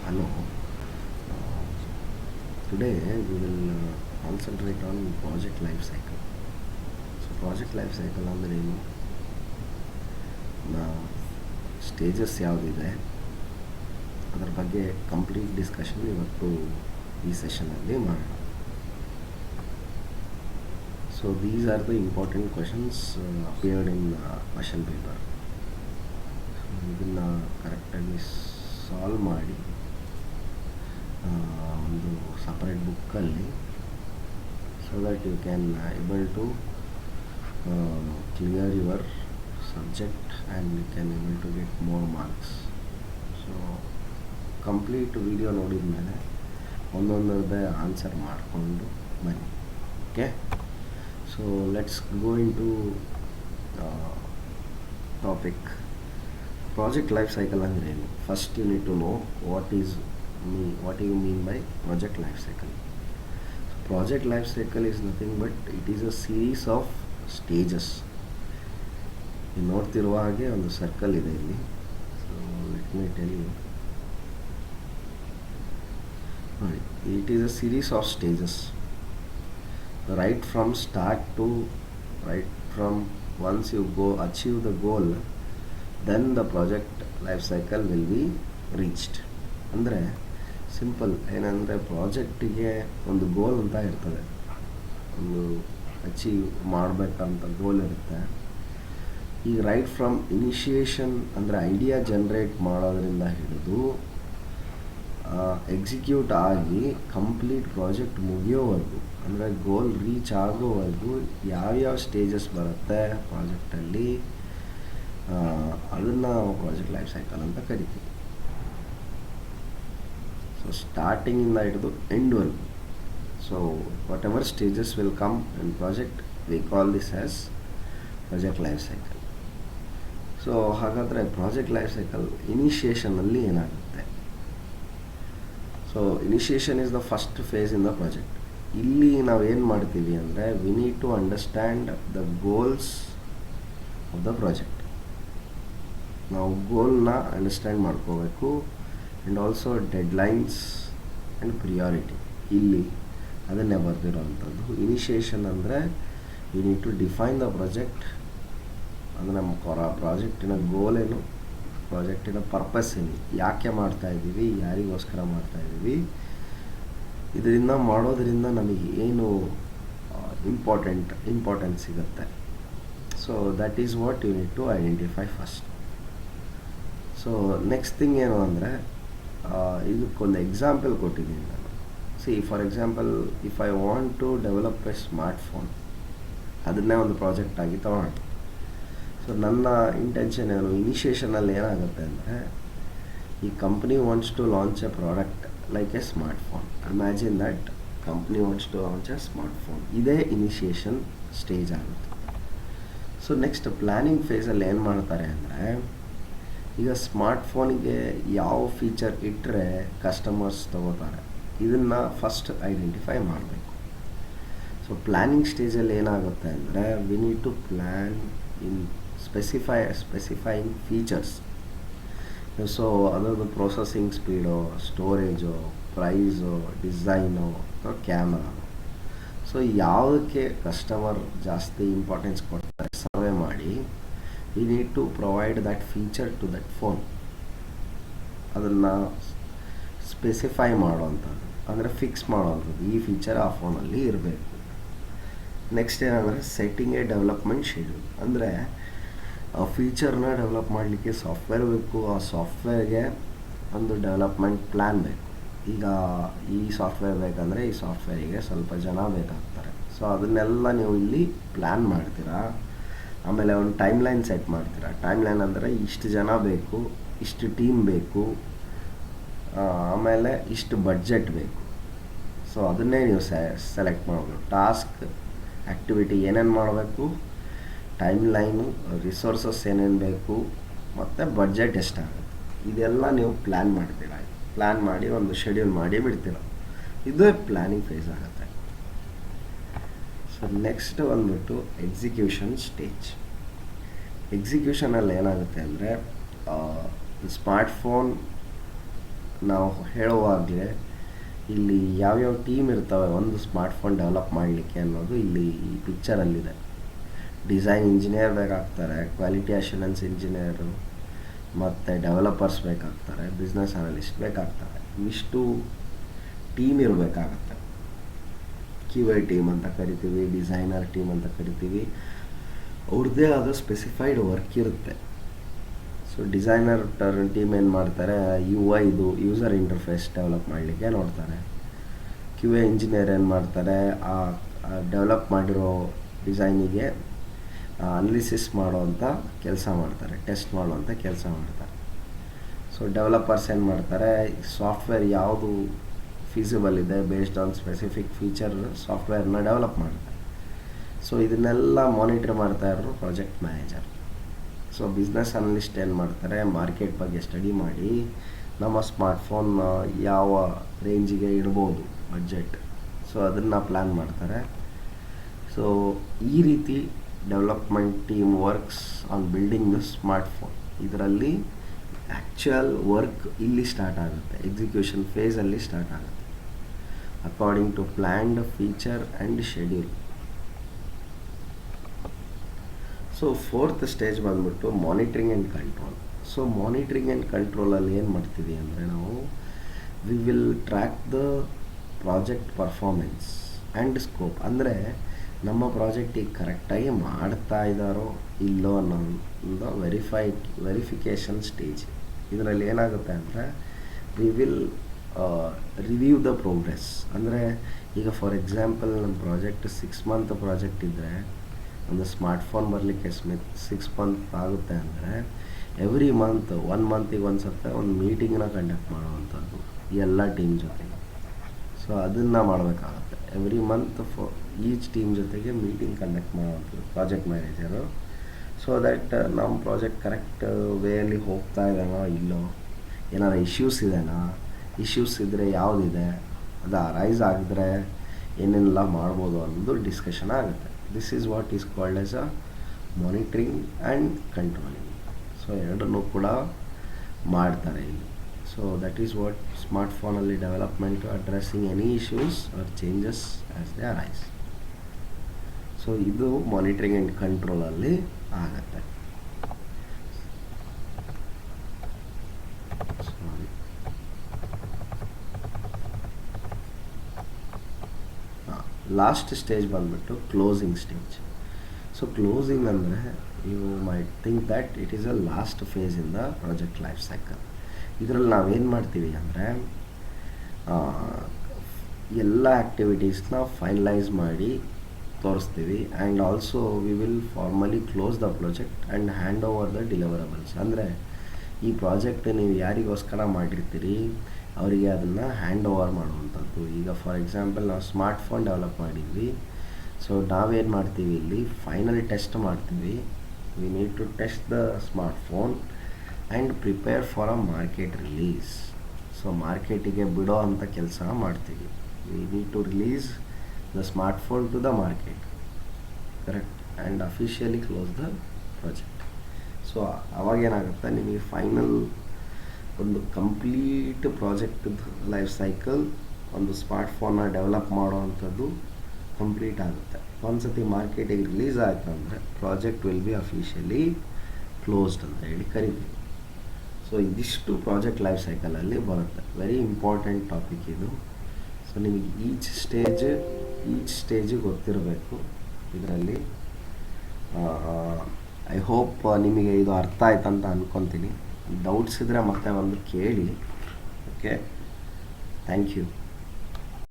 Hello. Uh, Today we will concentrate on project life cycle. So project life cycle ಅಂದರೆ ಏನು, stages ಯಾವುದಿದೆ ಅದರ ಬಗ್ಗೆ ಕಂಪ್ಲೀಟ್ ಡಿಸ್ಕಷನ್ ಇವತ್ತು ಈ ಸೆಷನಲ್ಲಿ ಮಾಡೋಣ. So these are the important questions appeared in question paper. ಇದನ್ನು ಕರೆಕ್ಟಾಗಿ ಸಾಲ್ವ್ ಮಾಡಿ ಒಂದು ಸಪ್ರೇಟ್ ಬುಕ್ಕಲ್ಲಿ, so that you can able to clear your subject and you can able to get more marks. So complete video ನೋಡಿದ ಮೇಲೆ ಒಂದೊಂದರದ್ದೇ answer ಮಾಡಿಕೊಂಡು ಬನ್ನಿ. Okay, so let's go into topic. Project life cycle ಅಂದರೆ ಏನು? First you need to know what do you mean by project life cycle. So project life cycle is nothing but it is a series of stages. ನೀವು ನೋಡ್ತಿರುವ ಹಾಗೆ ಒಂದು circle ಇದೆ ಇಲ್ಲಿ. So let me tell you. ನೋಡಿ, it is a series of stages right from start to once you go achieve the goal, then the project life cycle will be reached. ಅಂದರೆ simple ಏನಂದರೆ, ಪ್ರಾಜೆಕ್ಟಿಗೆ ಒಂದು ಗೋಲ್ ಅಂತ ಇರ್ತದೆ, ಒಂದು achieve ಮಾಡಬೇಕಂತ ಗೋಲ್ ಇರುತ್ತೆ. ಈಗ ರೈಟ್ ಫ್ರಮ್ ಇನಿಷಿಯೇಷನ್ ಅಂದರೆ ಐಡಿಯಾ ಜನ್ರೇಟ್ ಮಾಡೋದ್ರಿಂದ ಹಿಡಿದು ಎಕ್ಸಿಕ್ಯೂಟ್ ಆಗಿ ಕಂಪ್ಲೀಟ್ ಪ್ರಾಜೆಕ್ಟ್ ಮುಗಿಯೋವರೆಗೂ, ಅಂದರೆ ಗೋಲ್ ರೀಚ್ ಆಗೋವರೆಗೂ ಯಾವ್ಯಾವ ಸ್ಟೇಜಸ್ ಬರುತ್ತೆ ಪ್ರಾಜೆಕ್ಟಲ್ಲಿ, ಅದನ್ನು ನಾವು ಪ್ರಾಜೆಕ್ಟ್ ಲೈಫ್ ಸೈಕಲ್ ಅಂತ ಕರಿತೀವಿ. ಸೊ ಸ್ಟಾರ್ಟಿಂಗಿಂದ ಹಿಡಿದು ಎಂಡ್ವರೆಗೂ. So whatever stages will come in project, we call this as project life cycle. So ಹಾಗಾದರೆ ಪ್ರಾಜೆಕ್ಟ್ ಲೈಫ್ ಸೈಕಲ್ ಇನಿಷಿಯೇಷನಲ್ಲಿ ಏನಾಗುತ್ತೆ? So initiation is the first phase in the project. ಇಲ್ಲಿ ನಾವು ಏನು ಮಾಡ್ತೀವಿ ಅಂದರೆ, we need to understand the goals of the project. ನಾವು ಗೋಲ್ನ ಅಂಡರ್ಸ್ಟ್ಯಾಂಡ್ ಮಾಡ್ಕೋಬೇಕು, and also deadlines and priority. ಇಲ್ಲಿ ಅದನ್ನೇ ಬರೆದಿರೋವಂಥದ್ದು. ಇನಿಷಿಯೇಷನ್ ಅಂದರೆ you need to define the project, ಅಂದರೆ ನಮ್ಮ ಪ್ರಾಜೆಕ್ಟಿನ ಗೋಲ್ ಏನು, ಪ್ರಾಜೆಕ್ಟಿನ ಪರ್ಪಸ್ ಏನು, ಯಾಕೆ ಮಾಡ್ತಾಯಿದ್ದೀವಿ, ಯಾರಿಗೋಸ್ಕರ ಮಾಡ್ತಾಯಿದ್ದೀವಿ, ಇದರಿಂದ ಮಾಡೋದರಿಂದ ನಮಗೆ ಏನು ಇಂಪಾರ್ಟೆನ್ಸ್ ಸಿಗುತ್ತೆ. So that is what you need to identify first. So next thing ಏನು ಅಂದರೆ, ಇದಕ್ಕೊಂದು ಎಕ್ಸಾಂಪಲ್ ಕೊಟ್ಟಿದ್ದೀನಿ ನಾನು. For example, if I want to develop a smartphone, ಅದನ್ನೇ ಒಂದು ಪ್ರಾಜೆಕ್ಟ್ ಆಗಿ ತೊಗೊಳ್ಳೋಣ. ಸೊ ನನ್ನ ಇಂಟೆನ್ಷನ್ ಏನು, ಇನಿಷಿಯೇಷನಲ್ಲಿ ಏನಾಗುತ್ತೆ ಅಂದರೆ, ಈ company wants to launch a product like a smartphone. Imagine that company wants to launch a smartphone. ಇದೇ ಇನಿಷಿಯೇಷನ್ ಸ್ಟೇಜ್ ಆಗುತ್ತೆ. ಸೊ ನೆಕ್ಸ್ಟ್ ಪ್ಲ್ಯಾನಿಂಗ್ ಫೇಸಲ್ಲಿ ಏನು ಮಾಡ್ತಾರೆ ಅಂದರೆ, ಈಗ ಸ್ಮಾರ್ಟ್ಫೋನಿಗೆ ಯಾವ ಫೀಚರ್ ಇಟ್ಟರೆ ಕಸ್ಟಮರ್ಸ್ ತೊಗೋತಾರೆ, ಇದನ್ನು ಫಸ್ಟ್ ಐಡೆಂಟಿಫೈ ಮಾಡಬೇಕು. ಸೊ ಪ್ಲ್ಯಾನಿಂಗ್ ಸ್ಟೇಜಲ್ಲಿ ಏನಾಗುತ್ತೆ ಅಂದರೆ, we need to plan in specifying features. So ಅದರದ್ದು processing speed, storage, price, design ಅಥವಾ ಕ್ಯಾಮರಾ. ಸೊ ಯಾವುದಕ್ಕೆ ಕಸ್ಟಮರ್ ಜಾಸ್ತಿ ಇಂಪಾರ್ಟೆನ್ಸ್ ಕೊಡ್ತಾರೆ ಸರ್ವೆ ಮಾಡಿ, we need to provide that feature to that phone. ಅದನ್ನು ಸ್ಪೆಸಿಫೈ ಮಾಡೋವಂಥದ್ದು, ಅಂದರೆ ಫಿಕ್ಸ್ ಮಾಡೋವಂಥದ್ದು, ಈ ಫೀಚರ್ ಆ ಫೋನಲ್ಲಿ ಇರಬೇಕು. ನೆಕ್ಸ್ಟ್ ಏನಂದರೆ, ಸೆಟ್ಟಿಂಗ್ ಎ ಡೆವಲಪ್ಮೆಂಟ್ ಶೆಡ್ಯೂಲ್. ಅಂದರೆ ಆ ಫೀಚರ್ನ ಡೆವಲಪ್ ಮಾಡಲಿಕ್ಕೆ ಸಾಫ್ಟ್ವೇರ್ ಬೇಕು, ಆ ಸಾಫ್ಟ್ವೇರ್ಗೆ ಒಂದು ಡೆವಲಪ್ಮೆಂಟ್ ಪ್ಲ್ಯಾನ್ ಬೇಕು. ಈಗ ಈ ಸಾಫ್ಟ್ವೇರ್ ಬೇಕಂದರೆ ಈ ಸಾಫ್ಟ್ವೇರಿಗೆ ಸ್ವಲ್ಪ ಜನ ಬೇಕಾಗ್ತಾರೆ. ಸೊ ಅದನ್ನೆಲ್ಲ ನೀವು ಇಲ್ಲಿ ಪ್ಲ್ಯಾನ್ ಮಾಡ್ತೀರಾ. ಆಮೇಲೆ ಒಂದು ಟೈಮ್ ಲೈನ್ ಸೆಟ್ ಮಾಡ್ತೀರಾ. ಟೈಮ್ ಲೈನ್ ಅಂದರೆ ಇಷ್ಟು ಜನ ಬೇಕು, ಇಷ್ಟು ಟೀಮ್ ಬೇಕು, ಆಮೇಲೆ ಇಷ್ಟು ಬಡ್ಜೆಟ್ ಬೇಕು. ಸೊ ಅದನ್ನೇ ನೀವು ಸೆಲೆಕ್ಟ್ ಮಾಡಬೇಕು. ಟಾಸ್ಕ್, ಆ್ಯಕ್ಟಿವಿಟಿ ಏನೇನು ಮಾಡಬೇಕು, ಟೈಮ್ ಲೈನು, ರಿಸೋರ್ಸಸ್ ಏನೇನು ಬೇಕು, ಮತ್ತು ಬಡ್ಜೆಟ್ ಎಷ್ಟಾಗುತ್ತೆ, ಇದೆಲ್ಲ ನೀವು ಪ್ಲ್ಯಾನ್ ಮಾಡ್ತೀರಾ. ಪ್ಲ್ಯಾನ್ ಮಾಡಿ ಒಂದು ಶೆಡ್ಯೂಲ್ ಮಾಡಿ ಬಿಡ್ತೀರ. ಇದು ಪ್ಲ್ಯಾನಿಂಗ್ ಫೇಸ್ ಆಗುತ್ತೆ. ಸೊ ನೆಕ್ಸ್ಟ್ ಬಂದ್ಬಿಟ್ಟು ಎಕ್ಸಿಕ್ಯೂಷನ್ ಸ್ಟೇಜ್. ಎಕ್ಸಿಕ್ಯೂಷನಲ್ಲಿ ಏನಾಗುತ್ತೆ ಅಂದರೆ, ಸ್ಮಾರ್ಟ್ಫೋನ್ ನಾವು ಹೇಳುವಾಗಲೇ ಇಲ್ಲಿ ಯಾವ್ಯಾವ ಟೀಮ್ ಇರ್ತವೆ ಒಂದು ಸ್ಮಾರ್ಟ್ಫೋನ್ ಡೆವಲಪ್ ಮಾಡಲಿಕ್ಕೆ ಅನ್ನೋದು ಇಲ್ಲಿ ಈ ಪಿಕ್ಚರಲ್ಲಿದೆ. ಡಿಸೈನ್ ಇಂಜಿನಿಯರ್ ಬೇಕಾಗ್ತಾರೆ, ಕ್ವಾಲಿಟಿ ಅಶ್ಯೂರೆನ್ಸ್ ಇಂಜಿನಿಯರು, ಮತ್ತು ಡೆವಲಪರ್ಸ್ ಬೇಕಾಗ್ತಾರೆ, ಬಿಸ್ನೆಸ್ ಅನಲಿಸ್ಟ್ ಬೇಕಾಗ್ತಾರೆ. ಇಷ್ಟು ಟೀಮ್ ಇರಬೇಕಾಗತ್ತೆ. QA ಟೀಮ್ ಅಂತ ಕರಿತೀವಿ, ಡಿಸೈನರ್ ಟೀಮ್ ಅಂತ ಕರಿತೀವಿ. ಅವ್ರದ್ದೇ ಆದ ಸ್ಪೆಸಿಫೈಡ್ ವರ್ಕ್ ಇರುತ್ತೆ. ಸೊ ಡಿಸೈನರ್ ಟೀಮ್ ಏನು ಮಾಡ್ತಾರೆ, ಇದು ಯೂಸರ್ ಇಂಟರ್ಫೇಸ್ ಡೆವಲಪ್ ಮಾಡಲಿಕ್ಕೆ ನೋಡ್ತಾರೆ. QA ಇಂಜಿನಿಯರ್ ಏನು ಮಾಡ್ತಾರೆ, ಆ ಡೆವಲಪ್ ಮಾಡಿರೋ ಡಿಸೈನಿಗೆ ಅನಾಲಿಸಿಸ್ ಮಾಡೋವಂಥ ಕೆಲಸ ಮಾಡ್ತಾರೆ, ಟೆಸ್ಟ್ ಮಾಡೋವಂಥ ಕೆಲಸ ಮಾಡ್ತಾರೆ. ಸೊ ಡೆವಲಪರ್ಸ್ ಏನು ಮಾಡ್ತಾರೆ, ಸಾಫ್ಟ್ವೇರ್ ಯಾವುದು ಫೀಸಿಬಲ್ ಇದೆ ಬೇಸ್ಡ್ ಆನ್ ಸ್ಪೆಸಿಫಿಕ್ ಫೀಚರ್ ಸಾಫ್ಟ್ವೇರ್ನ ಡೆವಲಪ್ ಮಾಡ್ತಾರೆ. ಸೊ ಇದನ್ನೆಲ್ಲ ಮಾನಿಟರ್ ಮಾಡ್ತಾ ಇರೋರು project manager. So business analyst ಏನು ಮಾಡ್ತಾರೆ, ಮಾರ್ಕೆಟ್ ಬಗ್ಗೆ ಸ್ಟಡಿ ಮಾಡಿ ನಮ್ಮ ಸ್ಮಾರ್ಟ್ಫೋನ್ ಯಾವ ರೇಂಜಿಗೆ ಇಡ್ಬೋದು ಬಡ್ಜೆಟ್, ಸೊ ಅದನ್ನು ಪ್ಲ್ಯಾನ್ ಮಾಡ್ತಾರೆ. ಸೊ ಈ ರೀತಿ development team works on building the smartphone. ಇದರಲ್ಲಿ ಆ್ಯಕ್ಚುಯಲ್ ವರ್ಕ್ ಇಲ್ಲಿ ಸ್ಟಾರ್ಟ್ ಆಗುತ್ತೆ, ಎಕ್ಸಿಕ್ಯೂಷನ್ ಫೇಸಲ್ಲಿ ಸ್ಟಾರ್ಟ್ ಆಗುತ್ತೆ according to planned feature and schedule. So fourth stage ಬಂದ್ಬಿಟ್ಟು monitoring and control. So monitoring and ಕಂಟ್ರೋಲಲ್ಲಿ ಏನು ಮಾಡ್ತೀವಿ ಅಂದರೆ ನಾವು we will track the project performance and scope. ಅಂದರೆ ನಮ್ಮ ಪ್ರಾಜೆಕ್ಟ್ ಈಗ ಕರೆಕ್ಟಾಗಿ ಮಾಡ್ತಾ ಇದ್ದಾರೋ ಇಲ್ಲೋ ಅನ್ನೋ ವೆರಿಫಿಕೇಷನ್ ಸ್ಟೇಜ್. ಇದರಲ್ಲಿ ಏನಾಗುತ್ತೆ ಅಂದರೆ we will review the progress. ಅಂದರೆ ಈಗ ಫಾರ್ ಎಕ್ಸಾಂಪಲ್ ನಮ್ಮ ಪ್ರಾಜೆಕ್ಟ್ 6 ಮಂತ್ ಪ್ರಾಜೆಕ್ಟ್ ಇದ್ದರೆ, ಒಂದು ಸ್ಮಾರ್ಟ್ಫೋನ್ ಬರಲಿಕ್ಕೆ 6 ಮಂತ್ ಆಗುತ್ತೆ ಅಂದರೆ ಎವ್ರಿ ಮಂತ್ 1 ಮಂತಿಗೆ ಒಂದು ಸತ್ತ ಒಂದು ಮೀಟಿಂಗ್ನ ಕಂಡಕ್ಟ್ ಮಾಡುವಂಥದ್ದು ಎಲ್ಲ ಟೀಮ್ ಜೊತೆಗೆ. ಸೊ ಅದನ್ನು ಮಾಡಬೇಕಾಗುತ್ತೆ ಎವ್ರಿ ಮಂತ್ ಈಚ್ ಟೀಮ್ ಜೊತೆಗೆ ಮೀಟಿಂಗ್ ಕಂಡಕ್ಟ್ ಮಾಡುವಂಥದ್ದು ಪ್ರಾಜೆಕ್ಟ್ ಮ್ಯಾನೇಜರು. ಸೊ ದ್ಯಾಟ್ ನಮ್ಮ ಪ್ರಾಜೆಕ್ಟ್ ಕರೆಕ್ಟ್ ವೇಯಲ್ಲಿ ಹೋಗ್ತಾ ಇದ್ದಾನೋ ಇಲ್ಲೋ, ಏನಾದ್ರು ಇಶ್ಯೂಸ್ ಇದೆನಾ, ಇಶ್ಯೂಸ್ ಇದ್ದರೆ ಯಾವುದಿದೆ, ಅದು ಅರೈಸ್ ಆಗಿದ್ರೆ ಏನೆಲ್ಲ ಮಾಡ್ಬೋದು ಅನ್ನೋದು ಡಿಸ್ಕಷನ್ ಆಗುತ್ತೆ. This is what is called as a monitoring and controlling. So ಎರಡನ್ನೂ ಕೂಡ ಮಾಡ್ತಾರೆ ಇಲ್ಲಿ. ಸೊ ದಟ್ ಈಸ್ ವಾಟ್ ಸ್ಮಾರ್ಟ್ಫೋನಲ್ಲಿ development addressing any issues or changes as they arise. So ಇದು ಮಾನಿಟ್ರಿಂಗ್ ಆ್ಯಂಡ್ ಕಂಟ್ರೋಲಲ್ಲಿ ಆಗುತ್ತೆ. ಲಾಸ್ಟ್ ಸ್ಟೇಜ್ ಬಂದ್ಬಿಟ್ಟು ಕ್ಲೋಸಿಂಗ್ ಸ್ಟೇಜ್. ಸೊ ಕ್ಲೋಸಿಂಗ್ ಅಂದರೆ you might think that it is a last phase in the project life cycle. ಇದರಲ್ಲಿ ನಾವೇನು ಮಾಡ್ತೀವಿ ಅಂದರೆ ಎಲ್ಲ ಆ್ಯಕ್ಟಿವಿಟೀಸ್ನ ಫೈನಲೈಸ್ ಮಾಡಿ ತೋರಿಸ್ತೀವಿ. And also we will formally close the project and hand over the deliverables. ಅಂದರೆ ಈ ಪ್ರಾಜೆಕ್ಟ್ ನೀವು ಯಾರಿಗೋಸ್ಕರ ಮಾಡಿರ್ತೀರಿ ಅವರಿಗೆ ಅದನ್ನು ಹ್ಯಾಂಡ್ ಓವರ್ ಮಾಡುವಂಥದ್ದು. ಈಗ ಫಾರ್ ಎಕ್ಸಾಂಪಲ್ ನಾವು ಸ್ಮಾರ್ಟ್ಫೋನ್ ಡೆವಲಪ್ ಮಾಡಿದ್ವಿ. ಸೊ ನಾವೇನು ಮಾಡ್ತೀವಿ, ಇಲ್ಲಿ ಫೈನಲ್ ಟೆಸ್ಟ್ ಮಾಡ್ತೀವಿ. We need to test the smartphone and prepare for a market release. So ಮಾರ್ಕೆಟಿಗೆ ಬಿಡೋ ಅಂಥ ಕೆಲಸ ಮಾಡ್ತೀವಿ. We need to release the smartphone to the market, correct, and officially close the project. So ಅವಾಗೇನಾಗುತ್ತೆ, ನಿಮಗೆ final ಒಂದು complete project life cycle ಒಂದು ಸ್ಮಾರ್ಟ್ಫೋನ್ನ develop ಮಾಡೋ ಅಂಥದ್ದು ಕಂಪ್ಲೀಟ್ ಆಗುತ್ತೆ. ಒಂದು ಸತಿ ಮಾರ್ಕೆಟಿಗೆ ರಿಲೀಸ್ ಆಯಿತು ಅಂದರೆ project will be officially closed ಅಂತ ಹೇಳಿ ಕರಿತೀವಿ. ಸೊ ಇದಿಷ್ಟು ಪ್ರಾಜೆಕ್ಟ್ ಲೈಫ್ ಸೈಕಲಲ್ಲಿ ಬರುತ್ತೆ. ವೆರಿ ಇಂಪಾರ್ಟೆಂಟ್ ಟಾಪಿಕ್ ಇದು. ಸೊ ನಿಮಗೆ ಈಚ್ ಸ್ಟೇಜಿಗೆ ಗೊತ್ತಿರಬೇಕು ಇದರಲ್ಲಿ. ಐ ಹೋಪ್ ನಿಮಗೆ ಇದು ಅರ್ಥ ಆಯ್ತಂತ ಅಂದ್ಕೊತೀನಿ. ಡೌಟ್ಸ್ ಇದ್ದರೆ ಮತ್ತೆ ಒಂದು ಕೇಳಿ. Okay, thank you.